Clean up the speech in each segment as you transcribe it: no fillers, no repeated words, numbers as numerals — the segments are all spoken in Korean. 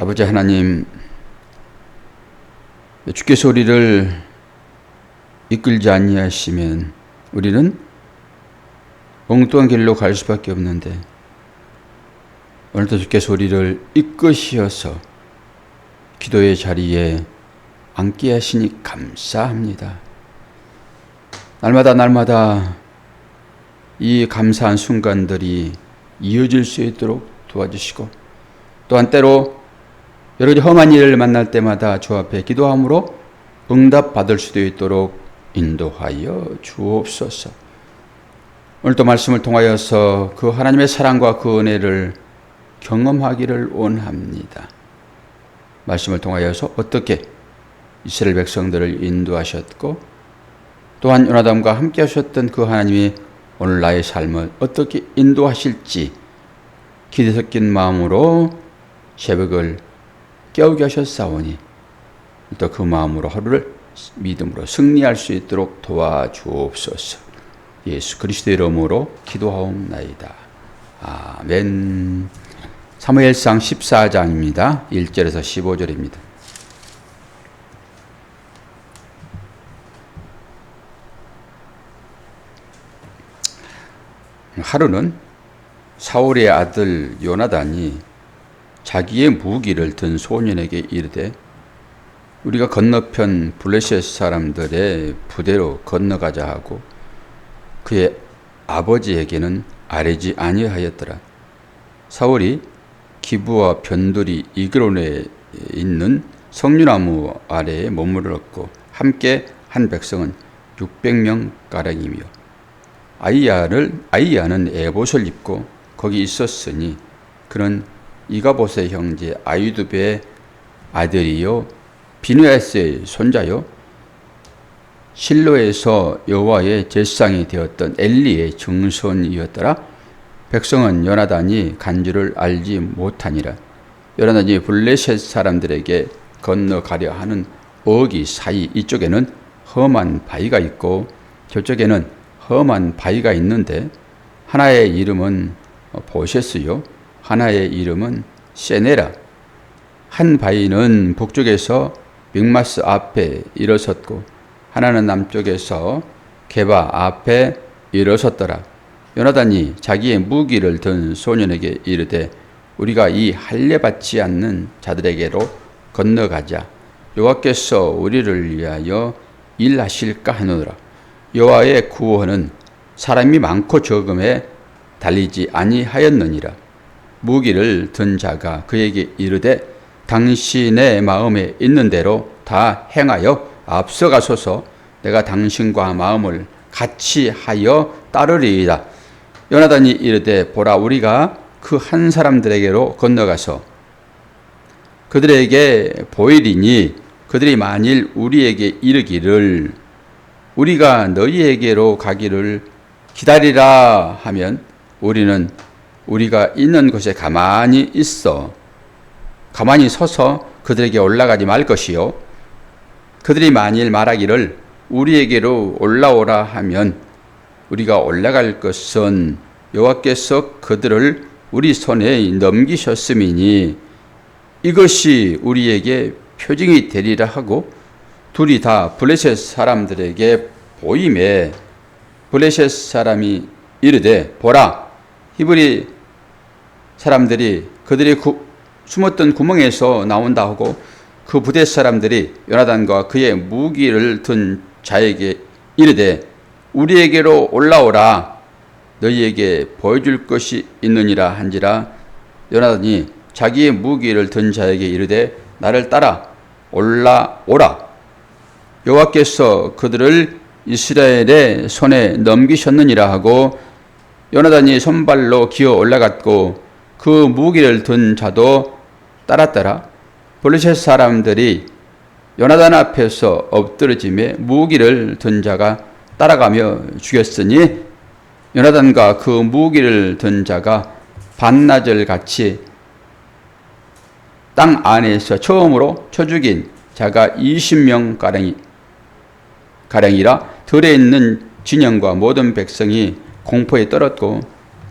아버지 하나님, 주께서 우리를 이끌지 아니하시면 우리는 엉뚱한 길로 갈 수밖에 없는데, 오늘도 주께서 우리를 이끄시어서 기도의 자리에 앉게 하시니 감사합니다. 날마다 이 감사한 순간들이 이어질 수 있도록 도와주시고, 또한 때로 여러 가지 험한 일을 만날 때마다 주 앞에 기도함으로 응답받을 수도 있도록 인도하여 주옵소서. 오늘도 말씀을 통하여서 그 하나님의 사랑과 그 은혜를 경험하기를 원합니다. 말씀을 통하여서 어떻게 이스라엘 백성들을 인도하셨고, 또한 요나단과 함께 하셨던 그 하나님이 오늘 나의 삶을 어떻게 인도하실지 기대 섞인 마음으로 새벽을 깨우게 하셨사오니, 또 그 마음으로 하루를 믿음으로 승리할 수 있도록 도와주옵소서. 예수 그리스도의 이름으로 기도하옵나이다. 아멘. 사무엘상 14장입니다. 1절에서 15절입니다. 하루는 사울의 아들 요나단이 자기의 무기를 든 소년에게 이르되, 우리가 건너편 블레셋 사람들의 부대로 건너가자 하고 그의 아버지에게는 아뢰지 아니하였더라. 사울이 기브와 변두리 이그론에 있는 석류나무 아래에 머무르었고, 함께 한 백성은 600명 가량이며, 아이야는 에봇을 입고 거기 있었으니 그는 이가봇의 형제 아유두베의 아들이요 비느야스의 손자요 실로에서 여호와의 제사장이 되었던 엘리의 증손이었더라. 백성은 요나단이 간 줄을 알지 못하니라. 요나단이 블레셋 사람들에게 건너가려 하는 어기 사이 이쪽에는 험한 바위가 있고 저쪽에는 험한 바위가 있는데, 하나의 이름은 보셋이요 하나의 이름은 세네라. 한 바위는 북쪽에서 믹마스 앞에 일어섰고 하나는 남쪽에서 게바 앞에 일어섰더라. 요나단이 자기의 무기를 든 소년에게 이르되, 우리가 이 할례 받지 않는 자들에게로 건너가자. 여호와께서 우리를 위하여 일하실까 하노라. 여호와의 구원은 사람이 많고 적음에 달리지 아니하였느니라. 무기를 든 자가 그에게 이르되, 당신의 마음에 있는 대로 다 행하여 앞서가소서. 내가 당신과 마음을 같이 하여 따르리이다. 요나단이 이르되, 보라, 우리가 그 한 사람들에게로 건너가서 그들에게 보이리니, 그들이 만일 우리에게 이르기를 우리가 너희에게로 가기를 기다리라 하면, 우리는 우리가 있는 곳에 가만히 서서 그들에게 올라가지 말 것이요, 그들이 만일 말하기를 우리에게로 올라오라 하면 우리가 올라갈 것은 여호와께서 그들을 우리 손에 넘기셨음이니 이것이 우리에게 표징이 되리라 하고, 둘이 다 블레셋 사람들에게 보임에 블레셋 사람이 이르되, 보라, 히브리 사람들이 그들이 숨었던 구멍에서 나온다 하고, 그 부대 사람들이 요나단과 그의 무기를 든 자에게 이르되, 우리에게로 올라오라. 너희에게 보여줄 것이 있느니라 한지라. 요나단이 자기의 무기를 든 자에게 이르되, 나를 따라 올라오라. 여호와께서 그들을 이스라엘의 손에 넘기셨느니라 하고, 요나단이 손발로 기어 올라갔고 그 무기를 든 자도 따랐더라. 블레셋 사람들이 요나단 앞에서 엎드러짐에 무기를 든 자가 따라가며 죽였으니, 요나단과 그 무기를 든 자가 반나절 같이 땅 안에서 처음으로 쳐 죽인 자가 20명 가량이라. 들에 있는 진영과 모든 백성이 공포에 떨었고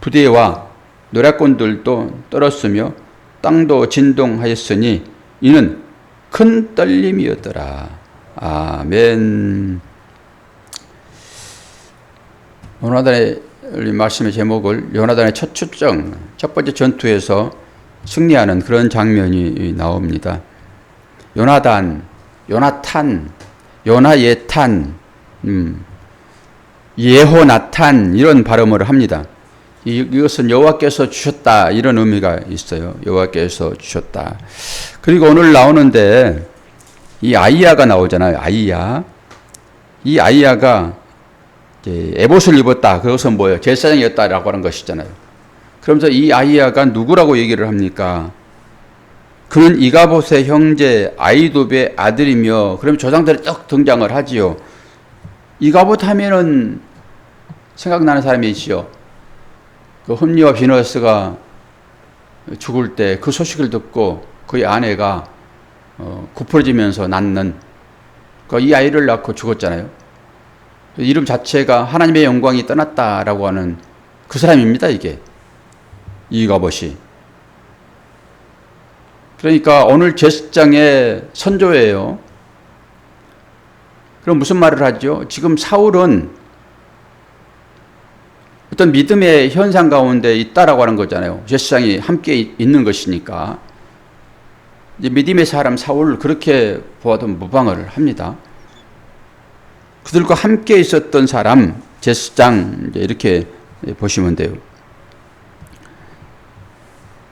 부대와 노략군들도 떨었으며 땅도 진동하였으니 이는 큰 떨림이었더라. 아멘. 요나단의 말씀의 제목을 요나단의 첫 출정, 첫 번째 전투에서 승리하는 그런 장면이 나옵니다. 요나단, 요나탄, 요나예탄, 예호나탄 이런 발음을 합니다. 이것은 여호와께서 주셨다 이런 의미가 있어요. 여호와께서 주셨다. 그리고 오늘 나오는데 이 아이야가 나오잖아요. 아이야. 이 아이야가 에봇을 입었다. 그것은 뭐예요? 제사장이었다라고 하는 것이잖아요. 그러면서 이 아이야가 누구라고 얘기를 합니까? 그는 이가봇의 형제 아이돔의 아들이며, 그럼 조상들이 딱 등장을 하지요. 이가봇 하면은 생각나는 사람이 있지요. 그 홈리와 비너스가 죽을 때 그 소식을 듣고 그의 아내가 구부러지면서 낳는 이 아이를 낳고 죽었잖아요. 이름 자체가 하나님의 영광이 떠났다라고 하는 그 사람입니다. 이게 이가봇이. 그러니까 오늘 제사장의 선조예요. 그럼 무슨 말을 하죠? 지금 사울은 어떤 믿음의 현상 가운데 있다라고 하는 거잖아요. 제사장이 함께 있는 것이니까. 이제 믿음의 사람 사울을 그렇게 보아도 무방을 합니다. 그들과 함께 있었던 사람, 제사장, 이렇게 보시면 돼요.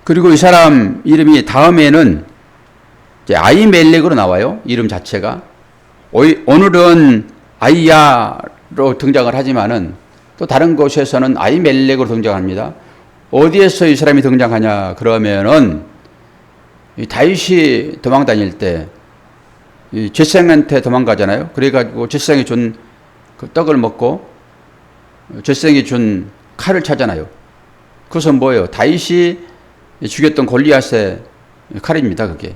그리고 이 사람 이름이 다음에는 이제 아이멜렉으로 나와요. 이름 자체가. 오늘은 아이야로 등장을 하지만은 또 다른 곳에서는 아이멜렉으로 등장합니다. 어디에서 이 사람이 등장하냐 그러면은 다윗이 도망 다닐 때 제사장한테 도망가잖아요. 그래가지고 제사장이 준 그 떡을 먹고 제사장이 준 칼을 차잖아요. 그것은 뭐예요? 다윗이 죽였던 골리앗의 칼입니다. 그게.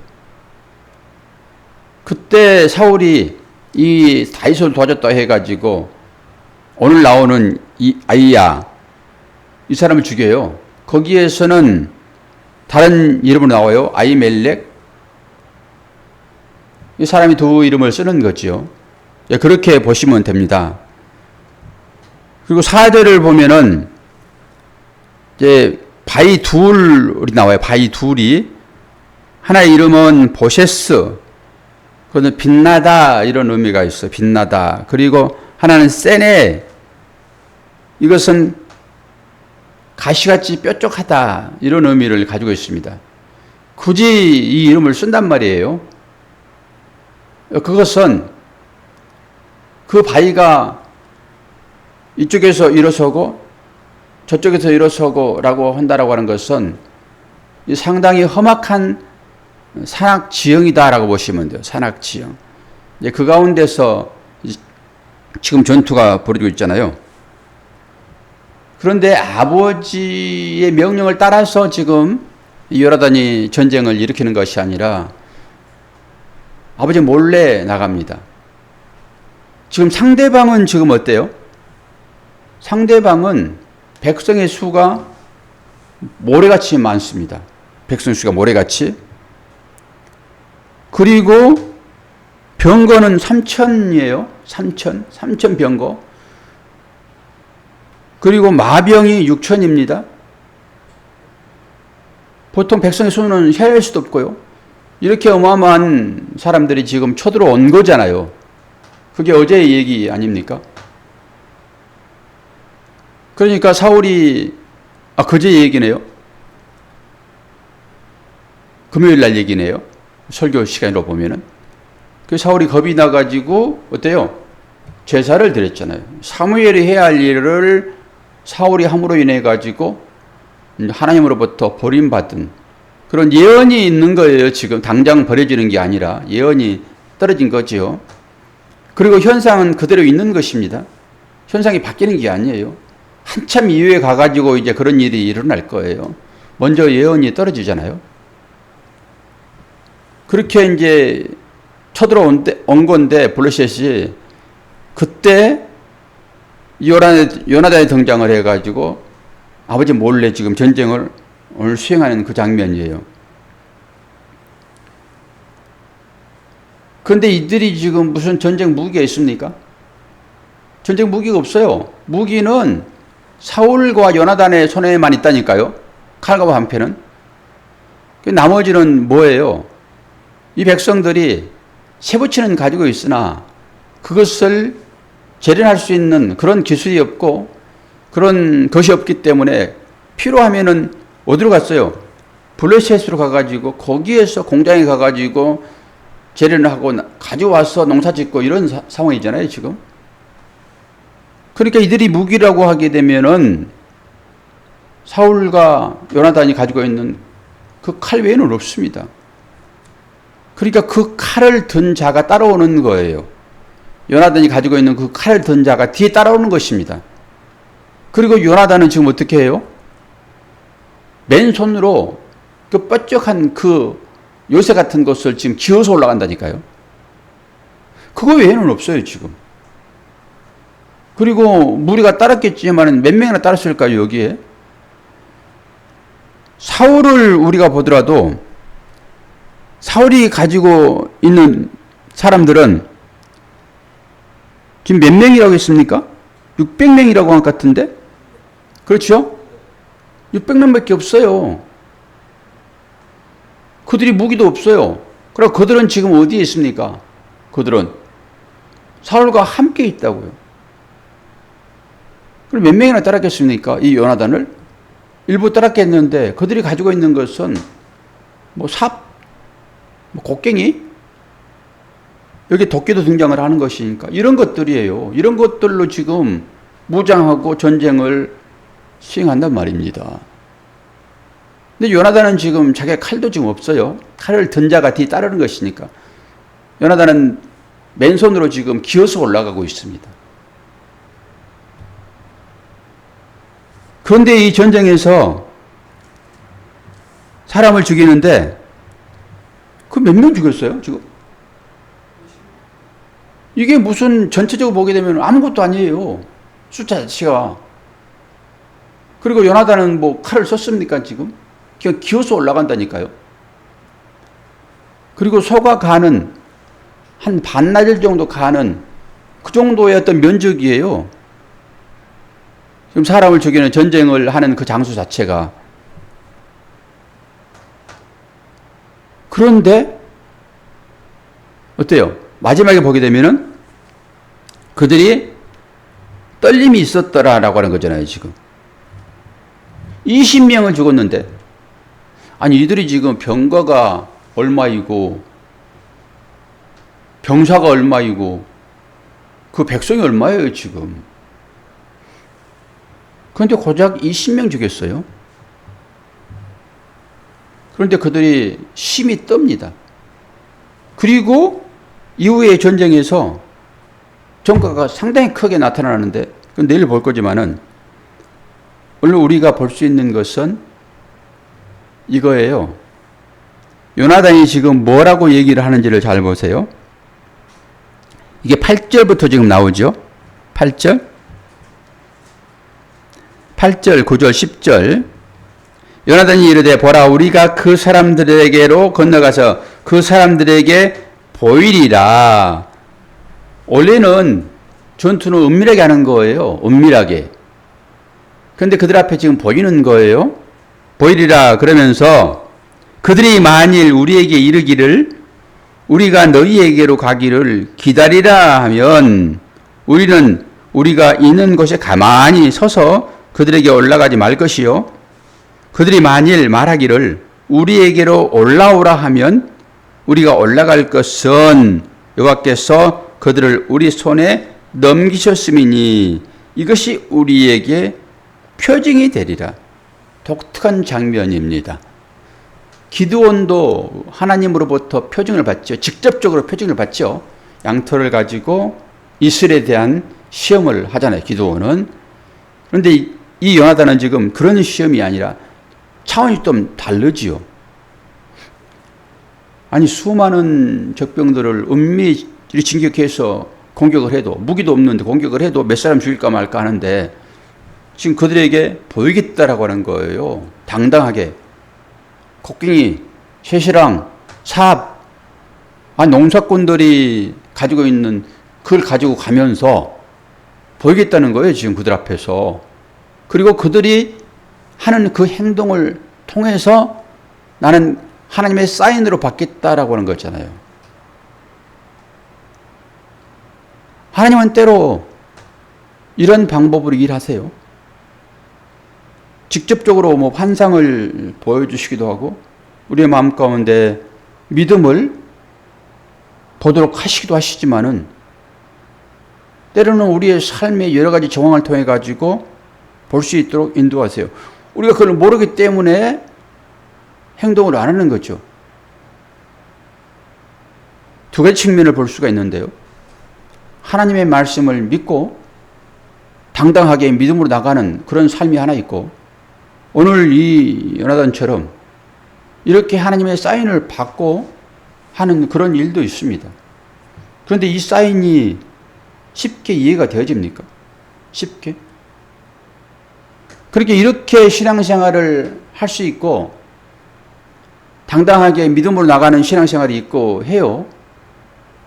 그때 사울이 이 다윗을 도와줬다 해가지고 오늘 나오는 이 아이야, 이 사람을 죽여요. 거기에서는 다른 이름으로 나와요. 아이멜렉. 이 사람이 두 이름을 쓰는 거죠. 그렇게 보시면 됩니다. 그리고 사제를 보면은 이제 바위 둘이 나와요. 바위 둘이. 하나의 이름은 보셰스. 그거는 빛나다 이런 의미가 있어요. 빛나다. 그리고 하나는 세네. 이것은 가시같이 뾰족하다 이런 의미를 가지고 있습니다. 굳이 이 이름을 쓴단 말이에요. 그것은 그 바위가 이쪽에서 일어서고 저쪽에서 일어서고 라고 한다라고 하는 것은 상당히 험악한 산악지형이다라고 보시면 돼요. 산악지형. 그 가운데서 지금 전투가 벌어지고 있잖아요. 그런데 아버지의 명령을 따라서 지금 요나단이 전쟁을 일으키는 것이 아니라 아버지 몰래 나갑니다. 지금 상대방은 지금 어때요? 상대방은 백성의 수가 모래같이 많습니다. 백성의 수가 모래같이. 그리고 병거는 3,000이에요. 3,000 병거. 그리고 마병이 6,000입니다. 보통 백성의 수는 헤아릴 수도 없고요. 이렇게 어마어마한 사람들이 지금 쳐들어온 거잖아요. 그게 어제의 얘기 아닙니까? 그러니까 사울이 그제 얘기네요. 금요일 날 얘기네요. 설교 시간으로 보면은. 그 사울이 겁이 나가지고 어때요? 제사를 드렸잖아요. 사무엘이 해야 할 일을 사울이 함으로 인해 가지고 하나님으로부터 버림받은 그런 예언이 있는 거예요. 지금 당장 버려지는 게 아니라 예언이 떨어진 거지요. 그리고 현상은 그대로 있는 것입니다. 현상이 바뀌는 게 아니에요. 한참 이후에 가가지고 이제 그런 일이 일어날 거예요. 먼저 예언이 떨어지잖아요. 그렇게 이제 쳐들어온 건데 블레셋이 그때 요나단이 등장을 해가지고 아버지 몰래 지금 전쟁을 오늘 수행하는 그 장면이에요. 그런데 이들이 지금 무슨 전쟁 무기가 있습니까? 전쟁 무기가 없어요. 무기는 사울과 요나단의 손에만 있다니까요. 칼과 방패는. 나머지는 뭐예요? 이 백성들이 쇠붙이는 가지고 있으나 그것을 재련할 수 있는 그런 기술이 없고 그런 것이 없기 때문에 필요하면은 어디로 갔어요? 블레셋으로 가가지고 거기에서 공장에 가가지고 재련을 하고 가져와서 농사 짓고 이런 상황이잖아요, 지금. 그러니까 이들이 무기라고 하게 되면은 사울과 요나단이 가지고 있는 그 칼 외에는 없습니다. 그러니까 그 칼을 든 자가 따라오는 거예요. 요나단이 가지고 있는 그 칼을 든 자가 뒤에 따라오는 것입니다. 그리고 요나단은 지금 어떻게 해요? 맨손으로 그 뾰족한 그 요새 같은 것을 지금 기어서 올라간다니까요. 그거 외에는 없어요, 지금. 그리고 무리가 따랐겠지만 몇 명이나 따랐을까요, 여기에? 사울을 우리가 보더라도 사울이 가지고 있는 사람들은 지금 몇 명이라고 했습니까? 600명이라고 한 것 같은데? 그렇죠? 600명밖에 없어요. 그들이 무기도 없어요. 그럼 그들은 지금 어디에 있습니까? 그들은 사울과 함께 있다고요. 그럼 몇 명이나 따랐겠습니까? 이 요나단을? 일부 따랐겠는데 그들이 가지고 있는 것은 뭐 삽, 뭐 곡괭이, 여기 도끼도 등장을 하는 것이니까 이런 것들이에요. 이런 것들로 지금 무장하고 전쟁을 시행한단 말입니다. 근데 요나단은 지금 자기 칼도 지금 없어요. 칼을 든 자가 뒤 따르는 것이니까. 요나단은 맨손으로 지금 기어서 올라가고 있습니다. 그런데 이 전쟁에서 사람을 죽이는데 그 몇 명 죽였어요, 지금? 이게 무슨 전체적으로 보게 되면 아무것도 아니에요. 숫자 자체가. 그리고 요나단은 뭐 칼을 썼습니까, 지금? 그냥 기어서 올라간다니까요. 그리고 소가 가는 한 반나절 정도 가는 그 정도의 어떤 면적이에요. 지금 사람을 죽이는 전쟁을 하는 그 장소 자체가. 그런데 어때요? 마지막에 보게 되면은 그들이 떨림이 있었더라라고 하는 거잖아요, 지금. 20명을 죽었는데, 아니, 이들이 지금 병거가 얼마이고, 병사가 얼마이고, 그 백성이 얼마예요, 지금. 그런데 고작 20명 죽였어요. 그런데 그들이 심히 떱니다. 그리고 이후의 전쟁에서 전과가 상당히 크게 나타나는데, 그건 내일 볼 거지만은, 오늘 우리가 볼 수 있는 것은 이거예요. 요나단이 지금 뭐라고 얘기를 하는지를 잘 보세요. 이게 8절부터 지금 나오죠. 8절, 9절, 10절. 요나단이 이르되 보라 우리가 그 사람들에게로 건너가서 그 사람들에게 보이리라. 원래는 전투는 은밀하게 하는 거예요. 은밀하게. 그런데 그들 앞에 지금 보이는 거예요. 보이리라 그러면서 그들이 만일 우리에게 이르기를 우리가 너희에게로 가기를 기다리라 하면 우리는 우리가 있는 곳에 가만히 서서 그들에게 올라가지 말 것이요. 그들이 만일 말하기를 우리에게로 올라오라 하면 우리가 올라갈 것은 여호와께서 그들을 우리 손에 넘기셨음이니 이것이 우리에게 표징이 되리라. 독특한 장면입니다. 기드온도 하나님으로부터 표징을 받죠. 직접적으로 표징을 받죠. 양털을 가지고 이스라엘에 대한 시험을 하잖아요, 기드온은. 그런데 이 요나단은 지금 그런 시험이 아니라 차원이 좀 다르지요. 아니, 수많은 적병들을 은밀히 진격해서 공격을 해도, 무기도 없는데 공격을 해도 몇 사람 죽일까 말까 하는데 지금 그들에게 보이겠다라고 하는 거예요. 당당하게. 곡괭이, 쇠시랑, 삽, 농사꾼들이 가지고 있는 그걸 가지고 가면서 보이겠다는 거예요. 지금 그들 앞에서. 그리고 그들이 하는 그 행동을 통해서 나는 하나님의 사인으로 받겠다라고 하는 거잖아요. 하나님은 때로 이런 방법으로 일하세요. 직접적으로 뭐 환상을 보여주시기도 하고 우리의 마음 가운데 믿음을 보도록 하시기도 하시지만은 때로는 우리의 삶의 여러 가지 정황을 통해 가지고 볼 수 있도록 인도하세요. 우리가 그걸 모르기 때문에 행동을 안 하는 거죠. 두 가지 측면을 볼 수가 있는데요. 하나님의 말씀을 믿고 당당하게 믿음으로 나가는 그런 삶이 하나 있고 오늘 이 요나단처럼 이렇게 하나님의 사인을 받고 하는 그런 일도 있습니다. 그런데 이 사인이 쉽게 이해가 되어집니까? 쉽게? 그렇게 이렇게 신앙생활을 할 수 있고 당당하게 믿음으로 나가는 신앙생활이 있고 해요.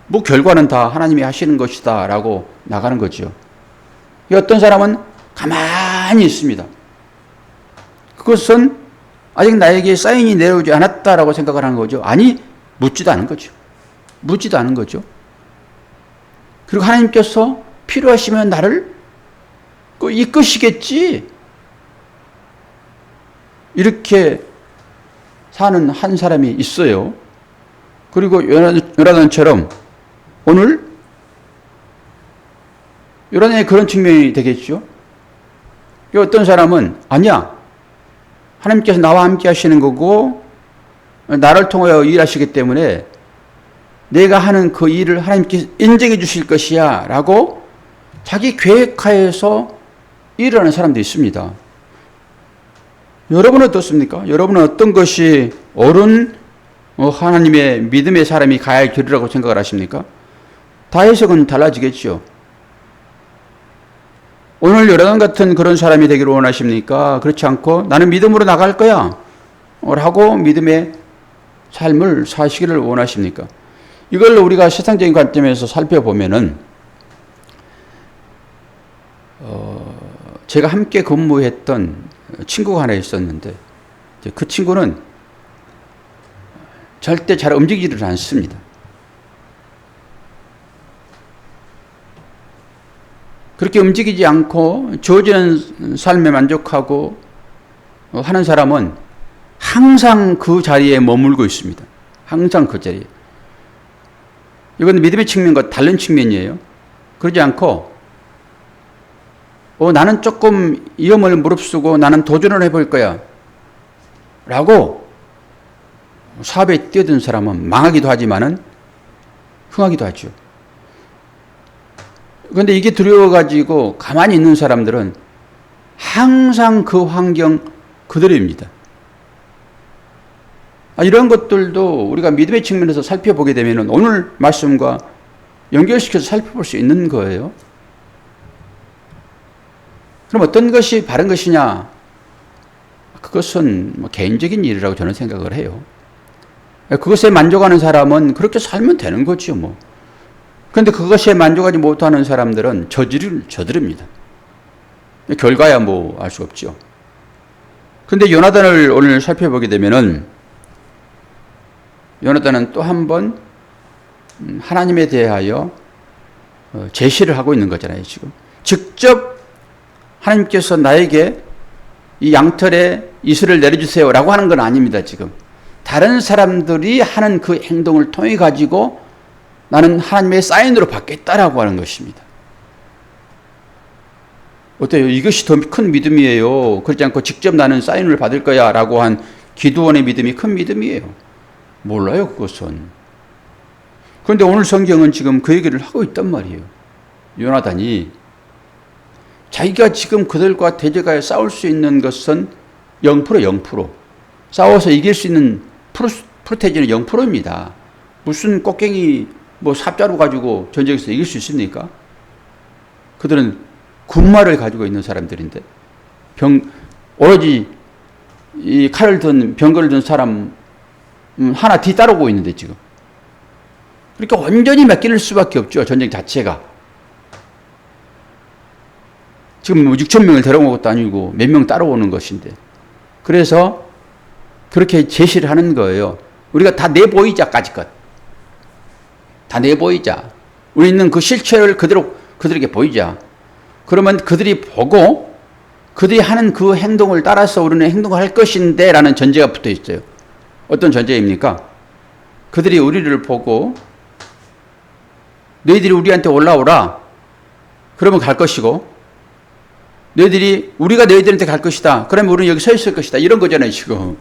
뭐 결과는 다 하나님이 하시는 것이다 라고 나가는 거죠. 어떤 사람은 가만히 있습니다. 그것은 아직 나에게 사인이 내려오지 않았다라고 생각을 하는 거죠. 아니, 묻지도 않은 거죠. 묻지도 않은 거죠. 그리고 하나님께서 필요하시면 나를 이끄시겠지. 이렇게 사는 한 사람이 있어요. 그리고 요나단처럼 오늘 요나단의 그런 측면이 되겠죠. 어떤 사람은 아니야. 하나님께서 나와 함께 하시는 거고 나를 통하여 일하시기 때문에 내가 하는 그 일을 하나님께서 인정해 주실 것이야 라고 자기 계획하에서 일을 하는 사람도 있습니다. 여러분은 어떻습니까? 여러분은 어떤 것이 옳은 하나님의 믿음의 사람이 가야 할 길이라고 생각을 하십니까? 다 해석은 달라지겠죠. 오늘 요나단 같은 그런 사람이 되기를 원하십니까? 그렇지 않고 나는 믿음으로 나갈 거야 라고 믿음의 삶을 사시기를 원하십니까? 이걸 우리가 세상적인 관점에서 살펴보면은 제가 함께 근무했던 친구가 하나 있었는데 그 친구는 절대 잘 움직이지를 않습니다. 그렇게 움직이지 않고 주어지는 삶에 만족하고 하는 사람은 항상 그 자리에 머물고 있습니다. 항상 그 자리에. 이건 믿음의 측면과 다른 측면이에요. 그러지 않고 나는 조금 위험을 무릅쓰고 나는 도전을 해볼 거야 라고 사업에 뛰어든 사람은 망하기도 하지만은 흥하기도 하죠. 그런데 이게 두려워가지고 가만히 있는 사람들은 항상 그 환경 그대로입니다. 이런 것들도 우리가 믿음의 측면에서 살펴보게 되면 오늘 말씀과 연결시켜서 살펴볼 수 있는 거예요. 그럼 어떤 것이 바른 것이냐? 그것은 개인적인 일이라고 저는 생각을 해요. 그것에 만족하는 사람은 그렇게 살면 되는 거죠, 뭐. 그런데 그것에 만족하지 못하는 사람들은 저지릅니다. 결과야 뭐 알 수 없죠. 그런데 요나단을 오늘 살펴보게 되면은 요나단은 또 한 번 하나님에 대하여 제시를 하고 있는 거잖아요, 지금. 직접 하나님께서 나에게 이 양털에 이슬을 내려주세요 라고 하는 건 아닙니다, 지금. 다른 사람들이 하는 그 행동을 통해 가지고 나는 하나님의 사인으로 받겠다라고 하는 것입니다. 어때요? 이것이 더 큰 믿음이에요. 그렇지 않고 직접 나는 사인을 받을 거야 라고 한 기드온의 믿음이 큰 믿음이에요. 몰라요, 그것은. 그런데 오늘 성경은 지금 그 얘기를 하고 있단 말이에요. 요나단이 자기가 지금 그들과 대적하여 싸울 수 있는 것은 0%. 싸워서 이길 수 있는 프로테이지는 0%입니다. 무슨 꽃갱이 삽자루 가지고 전쟁에서 이길 수 있습니까? 그들은 군말을 가지고 있는 사람들인데 오로지 이 칼을 든 병거를 든 사람 하나 뒤따르고 있는데 지금 그러니까 완전히 맡길 수밖에 없죠. 전쟁 자체가. 지금 뭐 6천 명을 데려온 것도 아니고 몇 명 따라오는 것인데. 그래서 그렇게 제시를 하는 거예요. 우리가 다 내보이자, 까짓것. 다 내보이자. 우리 있는 그 실체를 그대로 그들에게 보이자. 그러면 그들이 보고 그들이 하는 그 행동을 따라서 우리는 행동을 할 것인데 라는 전제가 붙어 있어요. 어떤 전제입니까? 그들이 우리를 보고 너희들이 우리한테 올라오라. 그러면 갈 것이고 우리가 너희들한테 갈 것이다. 그러면 우리는 여기 서 있을 것이다. 이런 거잖아요, 지금.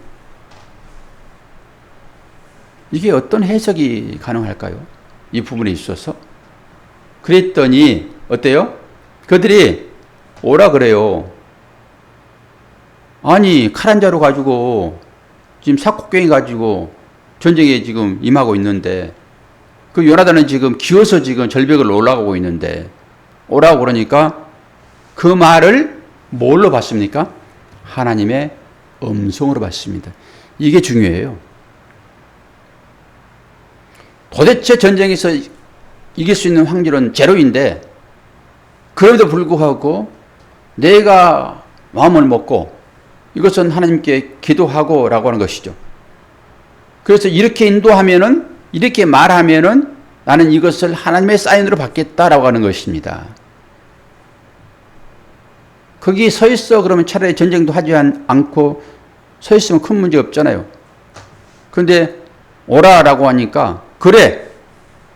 이게 어떤 해석이 가능할까요? 이 부분에 있어서. 그랬더니 어때요? 그들이 오라 그래요. 아니, 칼 한 자루 가지고 지금 삭곡갱이 가지고 전쟁에 지금 임하고 있는데 그 요나단은 지금 기어서 지금 절벽을 올라가고 있는데 오라고 그러니까 그 말을 뭘로 받습니까? 하나님의 음성으로 받습니다. 이게 중요해요. 도대체 전쟁에서 이길 수 있는 확률은 제로인데 그럼에도 불구하고 내가 마음을 먹고 이것은 하나님께 기도하고 라고 하는 것이죠. 그래서 이렇게 인도하면은 이렇게 말하면은 나는 이것을 하나님의 사인으로 받겠다라고 하는 것입니다. 거기 서 있어 그러면 차라리 전쟁도 하지 않고 서 있으면 큰 문제 없잖아요. 그런데 오라라고 하니까 그래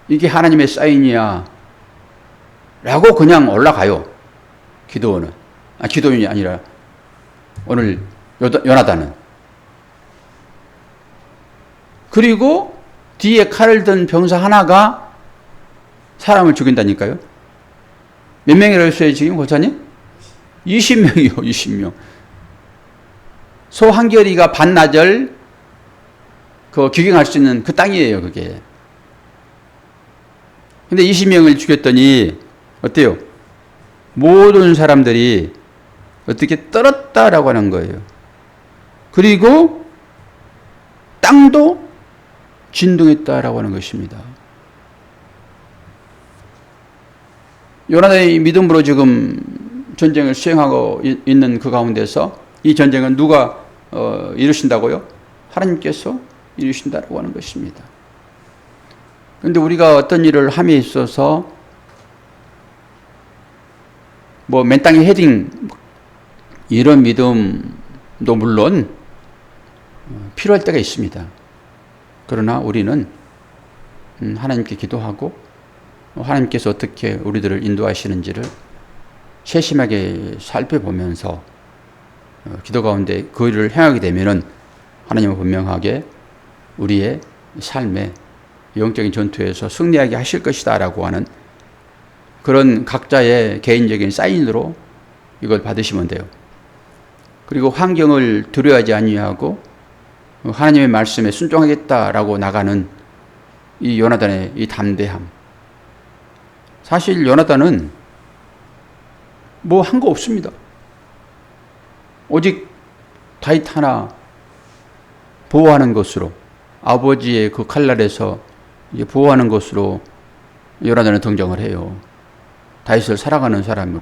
이게 하나님의 사인이야 라고 그냥 올라가요. 기도원은. 기도원이 아니라 오늘 요나단은. 그리고 뒤에 칼을 든 병사 하나가 사람을 죽인다니까요. 몇 명이라고 했어요 지금 고사님? 20명이요. 20명. 소 한 겨리가 반나절 그 귀경할 수 있는 그 땅이에요 그게. 근데 20명을 죽였더니 어때요? 모든 사람들이 어떻게 떨었다라고 하는 거예요. 그리고 땅도 진동했다라고 하는 것입니다. 요나단이 믿음으로 지금 전쟁을 수행하고 있는 그 가운데서 이 전쟁은 누가 이루신다고요? 하나님께서 이루신다라고 하는 것입니다. 그런데 우리가 어떤 일을 함에 있어서 뭐 맨땅에 헤딩 이런 믿음도 물론 필요할 때가 있습니다. 그러나 우리는 하나님께 기도하고 하나님께서 어떻게 우리들을 인도하시는지를 세심하게 살펴보면서 기도 가운데 그 일을 행하게 되면은 하나님은 분명하게 우리의 삶에 영적인 전투에서 승리하게 하실 것이다 라고 하는 그런 각자의 개인적인 사인으로 이걸 받으시면 돼요. 그리고 환경을 두려워하지 아니하고 하나님의 말씀에 순종하겠다라고 나가는 이 요나단의 이 담대함. 사실 요나단은 뭐 한 거 없습니다. 오직 다윗 하나 보호하는 것으로 아버지의 그 칼날에서 보호하는 것으로 요나단은 등장을 해요. 다윗을 사랑하는 사람으로.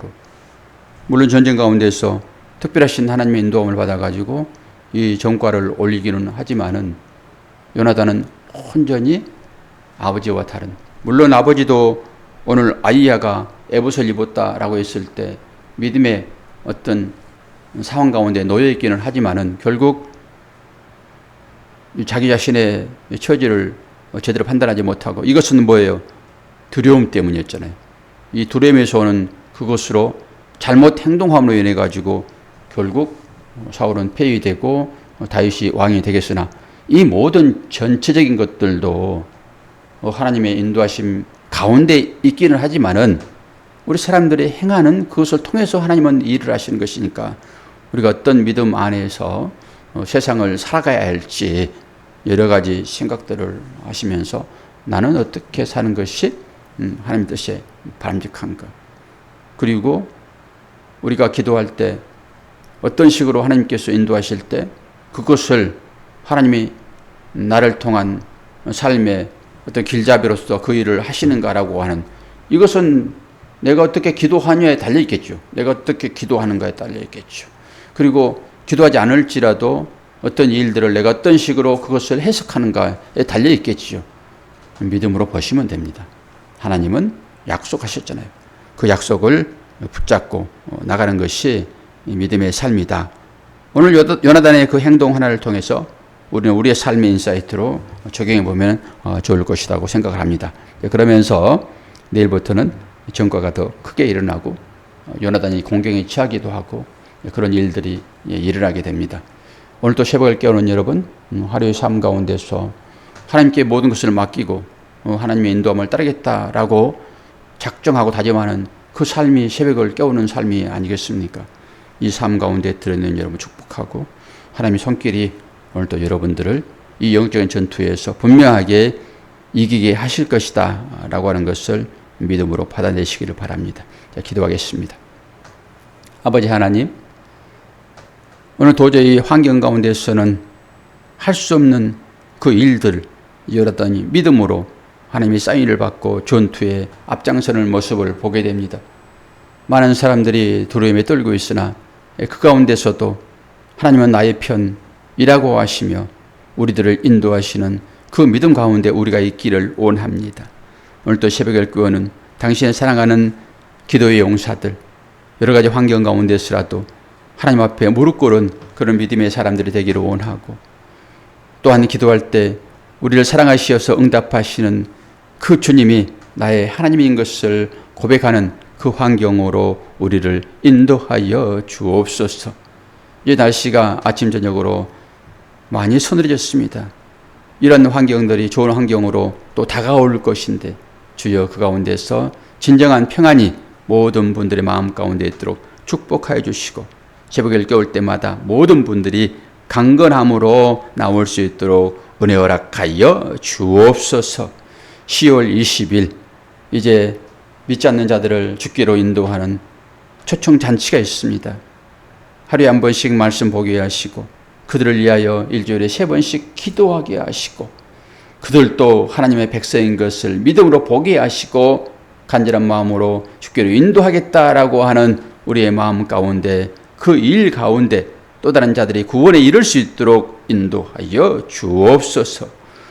물론 전쟁 가운데서 특별하신 하나님의 인도함을 받아가지고 이 전과를 올리기는 하지만은 요나단은 온전히 아버지와 다른. 물론 아버지도 오늘 아이야가 에봇을 입었다라고 했을 때 믿음의 어떤 상황 가운데 놓여 있기는 하지만은 결국 자기 자신의 처지를 제대로 판단하지 못하고 이것은 뭐예요? 두려움 때문이었잖아요. 이 두려움에서 오는 그것으로 잘못 행동함으로 인해 가지고 결국 사울은 폐위되고 다윗이 왕이 되겠으나 이 모든 전체적인 것들도 하나님의 인도하심 가운데 있기는 하지만은 우리 사람들이 행하는 그것을 통해서 하나님은 일을 하시는 것이니까 우리가 어떤 믿음 안에서 세상을 살아가야 할지 여러 가지 생각들을 하시면서 나는 어떻게 사는 것이 하나님 뜻에 바람직한가. 그리고 우리가 기도할 때 어떤 식으로 하나님께서 인도하실 때 그것을 하나님이 나를 통한 삶의 어떤 길잡이로서 그 일을 하시는가라고 하는, 이것은 내가 어떻게 기도하냐에 달려 있겠죠. 내가 어떻게 기도하는가에 달려 있겠죠. 그리고 기도하지 않을지라도 어떤 일들을 내가 어떤 식으로 그것을 해석하는가에 달려 있겠지요. 믿음으로 보시면 됩니다. 하나님은 약속하셨잖아요. 그 약속을 붙잡고 나가는 것이 믿음의 삶이다. 오늘 요나단의 그 행동 하나를 통해서 우리는 우리의 삶의 인사이트로 적용해 보면 좋을 것이라고 생각을 합니다. 그러면서 내일부터는 전과가 더 크게 일어나고 요나단이 공경에 처하기도 하고 그런 일들이 일어나게 됩니다. 오늘 또 새벽을 깨우는 여러분, 하루의 삶 가운데서 하나님께 모든 것을 맡기고 하나님의 인도함을 따르겠다라고 작정하고 다짐하는 그 삶이 새벽을 깨우는 삶이 아니겠습니까? 이 삶 가운데 들어있는 여러분 축복하고 하나님의 손길이 오늘 또 여러분들을 이 영적인 전투에서 분명하게 이기게 하실 것이다 라고 하는 것을 믿음으로 받아내시기를 바랍니다. 자, 기도하겠습니다. 아버지 하나님, 오늘 도저히 환경 가운데서는 할 수 없는 그 일들 열었더니 믿음으로 하나님의 사인을 받고 전투에 앞장서는 모습을 보게 됩니다. 많은 사람들이 두려움에 떨고 있으나 그 가운데서도 하나님은 나의 편이라고 하시며 우리들을 인도하시는 그 믿음 가운데 우리가 있기를 원합니다. 오늘 또 새벽을 깨우는 당신의 사랑하는 기도의 용사들, 여러 가지 환경 가운데서라도 하나님 앞에 무릎 꿇은 그런 믿음의 사람들이 되기를 원하고, 또한 기도할 때 우리를 사랑하시어서 응답하시는 그 주님이 나의 하나님인 것을 고백하는 그 환경으로 우리를 인도하여 주옵소서. 이 날씨가 아침 저녁으로 많이 서늘해졌습니다. 이런 환경들이 좋은 환경으로 또 다가올 것인데 주여 그 가운데서 진정한 평안이 모든 분들의 마음 가운데 있도록 축복하여 주시고, 새벽을 깨울 때마다 모든 분들이 강건함으로 나올 수 있도록 은혜 허락하여 주옵소서. 10월 20일 이제 믿지 않는 자들을 주께로 인도하는 초청잔치가 있습니다. 하루에 한 번씩 말씀 보게 하시고 그들을 위하여 일주일에 3번씩 기도하게 하시고 그들도 하나님의 백성인 것을 믿음으로 보게 하시고 간절한 마음으로 주께로 인도하겠다라고 하는 우리의 마음 가운데, 그 일 가운데 또 다른 자들이 구원에 이를 수 있도록 인도하여 주옵소서.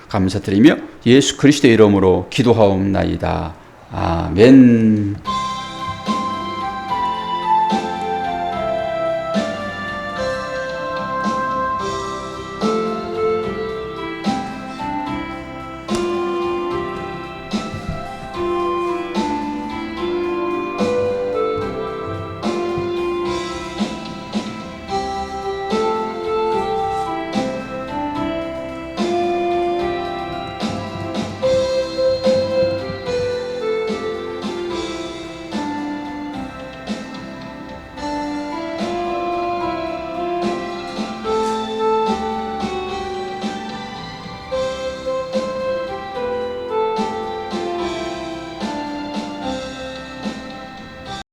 감사드리며 예수 그리스도의 이름으로 기도하옵나이다. 아멘.